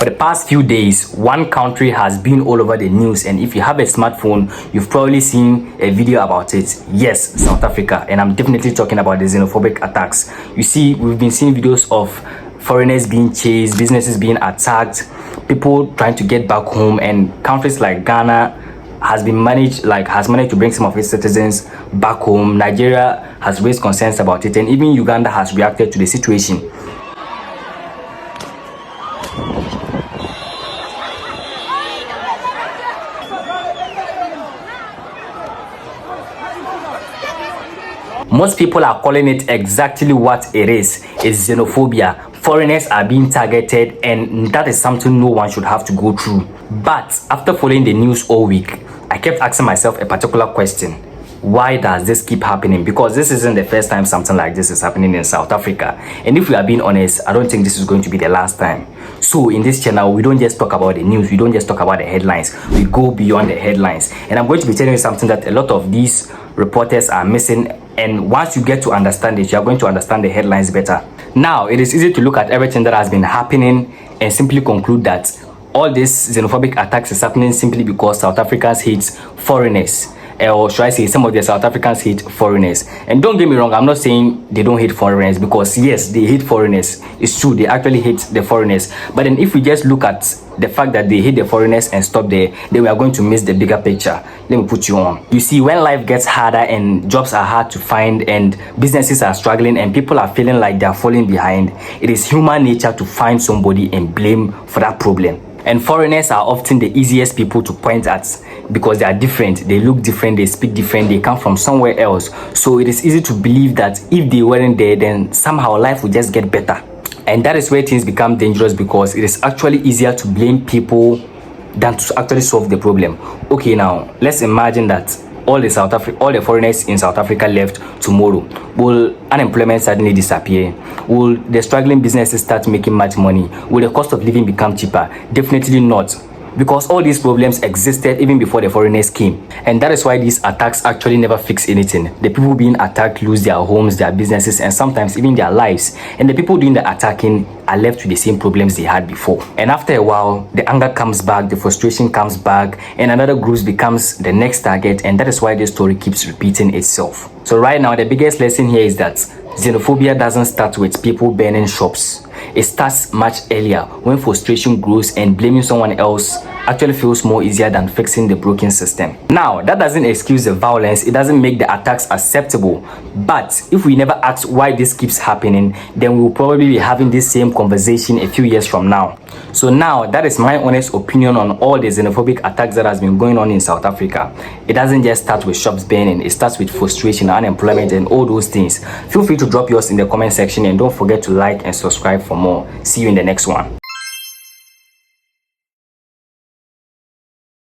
For the past few days, one country has been all over the news, and if you have a smartphone, you've probably seen a video about it. Yes, South Africa, and I'm definitely talking about the xenophobic attacks. You see, we've been seeing videos of foreigners being chased, businesses being attacked, people trying to get back home, and countries like Ghana has managed to bring some of its citizens back home. Nigeria has raised concerns about it, and even Uganda has reacted to the situation. Most people are calling it exactly what it is. It's xenophobia. Foreigners are being targeted, and that is something no one should have to go through. But after following the news all week, I kept asking myself a particular question. Why does this keep happening? Because this isn't the first time something like this is happening in South Africa. And if we are being honest, I don't think this is going to be the last time. So in this channel, we don't just talk about the news. We don't just talk about the headlines. We go beyond the headlines. And I'm going to be telling you something that a lot of these reporters are missing. And once you get to understand it, you are going to understand the headlines better. Now, it is easy to look at everything that has been happening and simply conclude that all these xenophobic attacks is happening simply because South Africans hate foreigners. Or should I say, some of the South Africans hate foreigners. And don't get me wrong, I'm not saying they don't hate foreigners, because yes, they hate foreigners. It's true, they actually hate the foreigners. But then if we just look at the fact that they hate the foreigners and stop there, then we are going to miss the bigger picture. Let me put you on. You see, when life gets harder and jobs are hard to find and businesses are struggling and people are feeling like they are falling behind, it is human nature to find somebody and blame for that problem. And foreigners are often the easiest people to point at because they are different, they look different, they speak different, they come from somewhere else. So it is easy to believe that if they weren't there, then somehow life would just get better. And that is where things become dangerous, because it is actually easier to blame people than to actually solve the problem. Okay, now let's imagine that all the foreigners in South Africa left tomorrow. Will unemployment suddenly disappear? Will the struggling businesses start making much money? Will the cost of living become cheaper? Definitely not, because all these problems existed even before the foreigners came. And that is why these attacks actually never fix anything. The people being attacked lose their homes, their businesses, and sometimes even their lives. And the people doing the attacking are left with the same problems they had before. And after a while, the anger comes back, the frustration comes back, and another group becomes the next target. And that is why this story keeps repeating itself. So right now, the biggest lesson here is that xenophobia doesn't start with people burning shops. It starts much earlier, when frustration grows and blaming someone else actually feels more easier than fixing the broken system. Now, that doesn't excuse the violence, it doesn't make the attacks acceptable. But if we never ask why this keeps happening, then we will probably be having this same conversation a few years from now. So now, that is my honest opinion on all the xenophobic attacks that has been going on in South Africa. It doesn't just start with shops burning, it starts with frustration, unemployment, and all those things. Feel free to drop yours in the comment section, and don't forget to like and subscribe for more. See you in the next one.